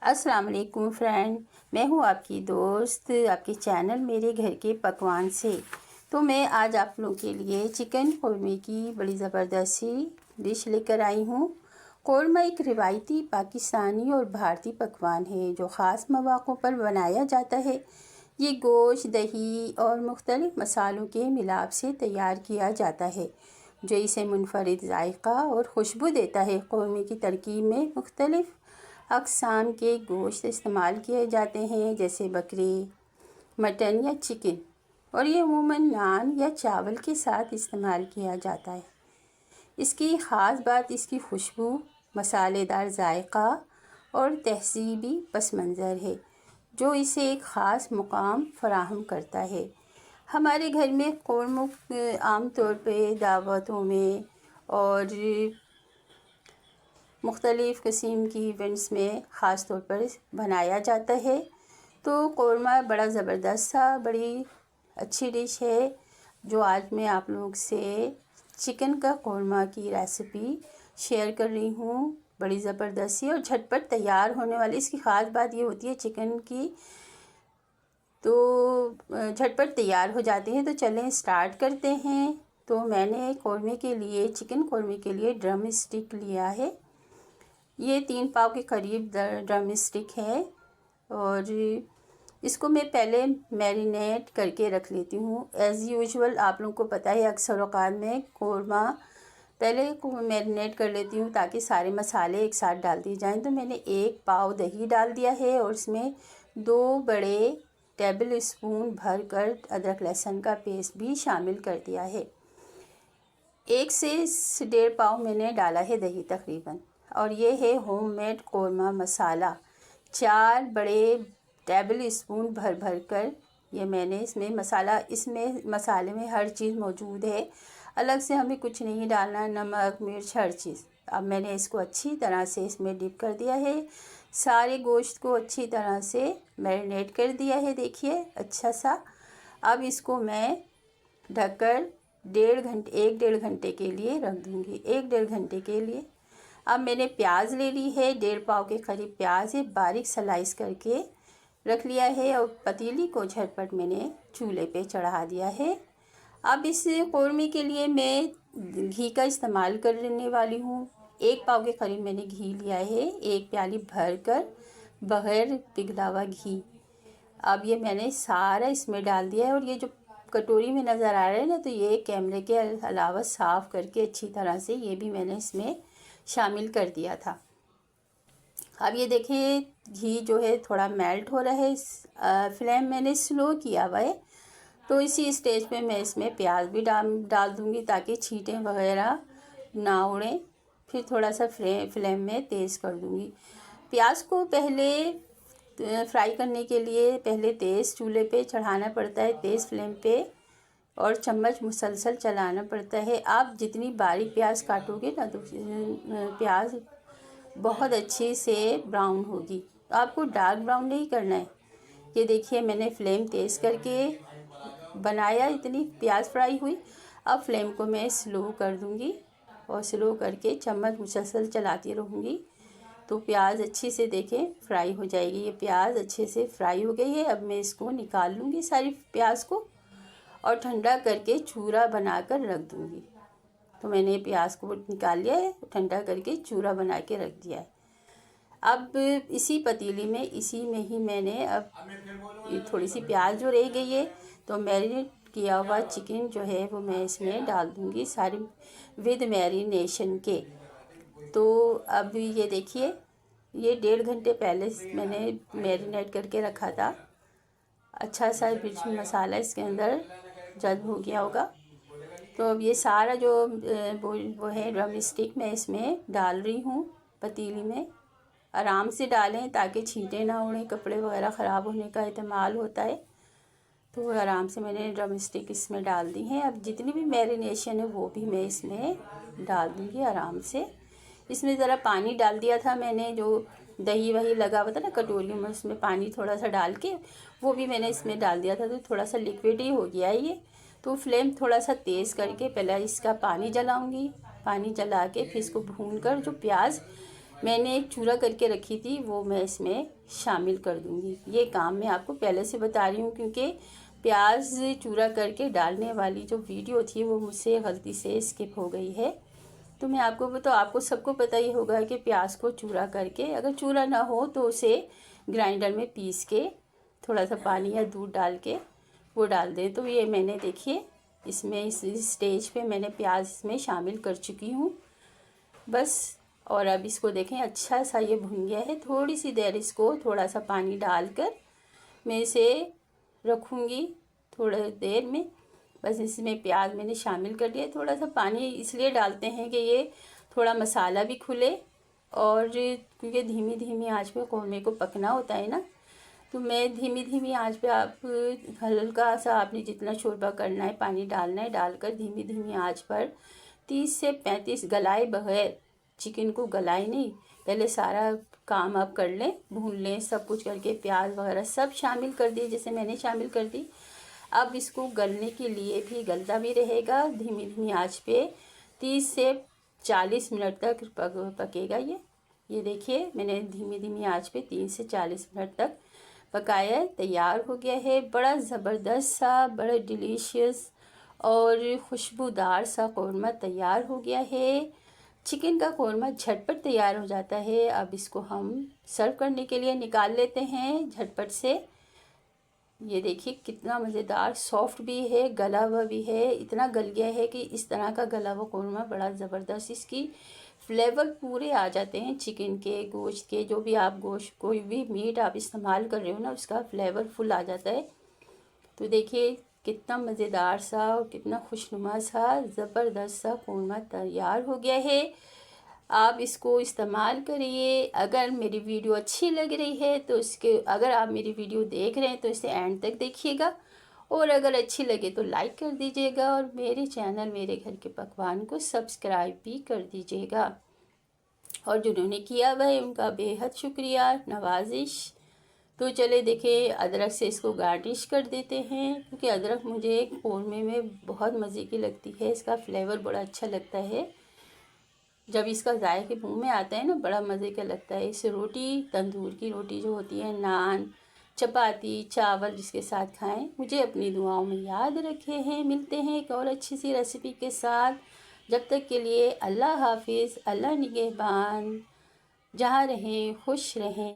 अस्सलाम वालेकुम फ्रेंड, मैं हूँ आपकी दोस्त आपके चैनल मेरे घर के पकवान से। तो मैं आज आप लोगों के लिए चिकन कौरमे की बड़ी ज़बरदस्त सी डिश लेकर आई हूँ। कौरमा एक रिवायती पाकिस्तानी और भारतीय पकवान है जो ख़ास मौक़ों पर बनाया जाता है। ये गोश्त, दही और मुख्तलिफ़ मसालों के मिलाप से तैयार किया जाता है जो इसे मुनफरिद जायका और खुशबू देता है। कौरमे की तरकीब में मुख्तलिफ़ अक़साम के गोश्त इस्तेमाल किए जाते हैं जैसे बकरी, मटन या चिकन, और ये अमूमन नान या चावल के साथ इस्तेमाल किया जाता है। इसकी ख़ास बात इसकी खुशबू, मसालेदार जायका और तहज़ीबी पस मंज़र है जो इसे एक ख़ास मुकाम फ़राहम करता है। हमारे घर में कौरमा आम तौर पे दावतों में और मुख्तलिफ़ किस्म की इवेंट्स में ख़ास तौर पर बनाया जाता है। तो कौरमा बड़ा ज़बरदस्त सा बड़ी अच्छी डिश है जो आज मैं आप लोग से चिकन का कौरमा की रेसिपी शेयर कर रही हूँ। बड़ी ज़बरदस्त सी और झटपट तैयार होने वाली। इसकी ख़ास बात ये होती है चिकन की, तो झटपट तैयार हो जाती है। तो चलें स्टार्ट करते हैं। तो मैंने कौरमे के लिए, चिकन कौरमे के लिए ड्रम स्टिक लिया है। ये 3 पाव के करीब ड्रम स्टिक है और इसको मैं पहले मैरिनेट करके रख लेती हूँ। एज़ यूजुअल आप लोगों को पता है अक्सर औक़ात में कौरमा पहले मैरिनेट कर लेती हूँ ताकि सारे मसाले एक साथ डाल दिए जाएँ। तो मैंने 1 पाव दही डाल दिया है और इसमें 2 बड़े टेबल स्पून भर कर अदरक लहसुन का पेस्ट भी शामिल कर दिया है। 1 से 1.5 पाव मैंने डाला है दही तकरीबन। और ये है होममेड कौरमा मसाला, 4 बड़े टेबल स्पून भर भर कर ये मैंने इसमें मसाले में हर चीज़ मौजूद है। अलग से हमें कुछ नहीं डालना, नमक, मिर्च, हर चीज़। अब मैंने इसको अच्छी तरह से इसमें डिप कर दिया है। सारे गोश्त को अच्छी तरह से मैरिनेट कर दिया है, देखिए अच्छा सा। अब इसको मैं ढककर 1 डेढ़ घंटे के लिए रख दूँगी, 1 डेढ़ घंटे के लिए। अब मैंने प्याज ले ली है, 1.5 पाव के करीब प्याज है, बारीक स्लाइस करके रख लिया है और पतीली को झटपट मैंने चूल्हे पे चढ़ा दिया है। अब इस कौरमे के लिए मैं घी का इस्तेमाल करने वाली हूँ। 1 पाव के करीब मैंने घी लिया है, 1 प्याली भर कर बग़ैर पिघला हुआ घी। अब ये मैंने सारा इसमें डाल दिया है और ये जो कटोरी में नज़र आ रहा है ना, तो ये कैमरे के अलावा साफ़ करके अच्छी तरह से ये भी मैंने इसमें शामिल कर दिया था। अब ये देखिए घी जो है थोड़ा मेल्ट हो रहा है। फ्लेम मैंने स्लो किया हुआ है। तो इसी स्टेज पे मैं इसमें प्याज भी डाल दूँगी ताकि छींटें वगैरह ना उड़ें। फिर थोड़ा सा फ्लेम में तेज़ कर दूँगी। प्याज को पहले फ्राई करने के लिए पहले तेज़ चूल्हे पे चढ़ाना पड़ता है, तेज़ फ्लेम पे, और चम्मच मुसलसल चलाना पड़ता है। आप जितनी बारीक प्याज काटोगे ना तो प्याज बहुत अच्छे से ब्राउन होगी। तो आपको डार्क ब्राउन नहीं करना है। ये देखिए मैंने फ्लेम तेज़ करके बनाया, इतनी प्याज फ्राई हुई। अब फ्लेम को मैं स्लो कर दूँगी और स्लो करके चम्मच मुसलसल चलाती रहूँगी तो प्याज अच्छी से देखें फ्राई हो जाएगी। ये प्याज अच्छे से फ्राई हो गई है। अब मैं इसको निकाल लूँगी सारी प्याज को और ठंडा करके चूरा बनाकर रख दूँगी। तो मैंने प्याज को निकाल लिया है, ठंडा करके चूरा बना के रख दिया है। अब इसी पतीली में ही मैंने अब ये थोड़ी सी प्याज जो रह गई है तो मैरिनेट किया हुआ चिकन जो है वो मैं इसमें डाल दूँगी सारी विद मैरिनेशन के। तो अब ये देखिए ये 1.5 घंटे पहले मैंने मैरिनेट करके रखा था। अच्छा सा मिर्च मसाला इसके अंदर जज्ब हो गया होगा। तो अब ये सारा जो वो है ड्रम स्टिक मैं इसमें डाल रही हूँ पतीली में। आराम से डालें ताकि छींटे ना उड़ें, कपड़े वगैरह ख़राब होने का एहतमाल होता है। तो आराम से मैंने ड्रम स्टिक इसमें डाल दी हैं। अब जितनी भी मैरिनेशन है वो भी मैं इसमें डाल दूँगी आराम से। इसमें ज़रा पानी डाल दिया था मैंने, जो दही वही लगा हुआ था ना कटोरी में, उसमें पानी थोड़ा सा डाल के वो भी मैंने इसमें डाल दिया था। तो थोड़ा सा लिक्विड ही हो गया है ये। तो फ्लेम थोड़ा सा तेज़ करके पहले इसका पानी जलाऊंगी। पानी जला के फिर इसको भून कर जो प्याज मैंने एक चूरा करके रखी थी, वो मैं इसमें शामिल कर दूँगी। ये काम मैं आपको पहले से बता रही हूँ, क्योंकि प्याज चूरा करके डालने वाली जो वीडियो थी वो मुझसे गलती से स्किप हो गई है। तो मैं आपको सबको पता ही होगा कि प्याज को चूरा करके, अगर चूरा ना हो तो उसे ग्राइंडर में पीस के थोड़ा सा पानी या दूध डाल के वो डाल दें। तो ये मैंने देखिए इसमें इस स्टेज पे मैंने प्याज इसमें शामिल कर चुकी हूँ बस। और अब इसको देखें अच्छा सा ये भुन गया है। थोड़ी सी देर इसको थोड़ा सा पानी डालकर मैं इसे रखूँगी थोड़ी देर में। बस इसमें प्याज मैंने शामिल कर दिया। थोड़ा सा पानी इसलिए डालते हैं कि ये थोड़ा मसाला भी खुले, और क्योंकि धीमी धीमी आंच पे कौरमे को पकना होता है ना, तो मैं धीमी धीमी आंच पे आप हल्का सा आपने जितना शोरबा करना है पानी डालना है, डालकर धीमी धीमी आंच पर 30 से 35 गलाए बगैर, चिकन को गलाए नहीं, पहले सारा काम आप कर लें, भून लें, सब कुछ करके प्याज वगैरह सब शामिल कर दिए जैसे मैंने शामिल कर दी। अब इसको गलने के लिए भी गलता भी रहेगा, धीमी धीमी आंच पे 30 से 40 मिनट तक पकेगा ये देखिए मैंने धीमी धीमी आंच पे 30 से 40 मिनट तक पकाया है। तैयार हो गया है बड़ा ज़बरदस्त सा, बड़ा डिलीशियस और खुशबूदार सा कौरमा तैयार हो गया है। चिकन का कौरमा झटपट तैयार हो जाता है। अब इसको हम सर्व करने के लिए निकाल लेते हैं झटपट से। ये देखिए कितना मज़ेदार, सॉफ्ट भी है, गला हुआ भी है, इतना गल गया है कि इस तरह का गला हुआ कौरमा बड़ा ज़बरदस्त, इसकी फ्लेवर पूरे आ जाते हैं चिकन के, गोश्त के, जो भी आप गोश्त कोई भी मीट आप इस्तेमाल कर रहे हो ना, उसका फ्लेवर फुल आ जाता है। तो देखिए कितना मज़ेदार सा और कितना खुशनुमा सा ज़बरदस्त सा कौरमा तैयार हो गया है। आप इसको इस्तेमाल करिए। अगर मेरी वीडियो अच्छी लग रही है तो अगर आप मेरी वीडियो देख रहे हैं तो इसे एंड तक देखिएगा, और अगर अच्छी लगे तो लाइक कर दीजिएगा, और मेरे चैनल मेरे घर के पकवान को सब्सक्राइब भी कर दीजिएगा। और जिन्होंने किया हुआ है उनका बेहद शुक्रिया, नवाजिश। तो चले देखिए अदरक से इसको गार्निश कर देते हैं, क्योंकि अदरक मुझे कौरमे में बहुत मज़े की लगती है, इसका फ्लेवर बड़ा अच्छा लगता है। जब इसका जायके मुंह में आता है ना, बड़ा मज़े का लगता है। इस रोटी, तंदूर की रोटी जो होती है, नान, चपाती, चावल जिसके साथ खाएं। मुझे अपनी दुआओं में याद रखे हैं। मिलते हैं एक और अच्छी सी रेसिपी के साथ। जब तक के लिए अल्लाह हाफिज़, अल्लाह निगहबान। जहाँ रहें खुश रहें।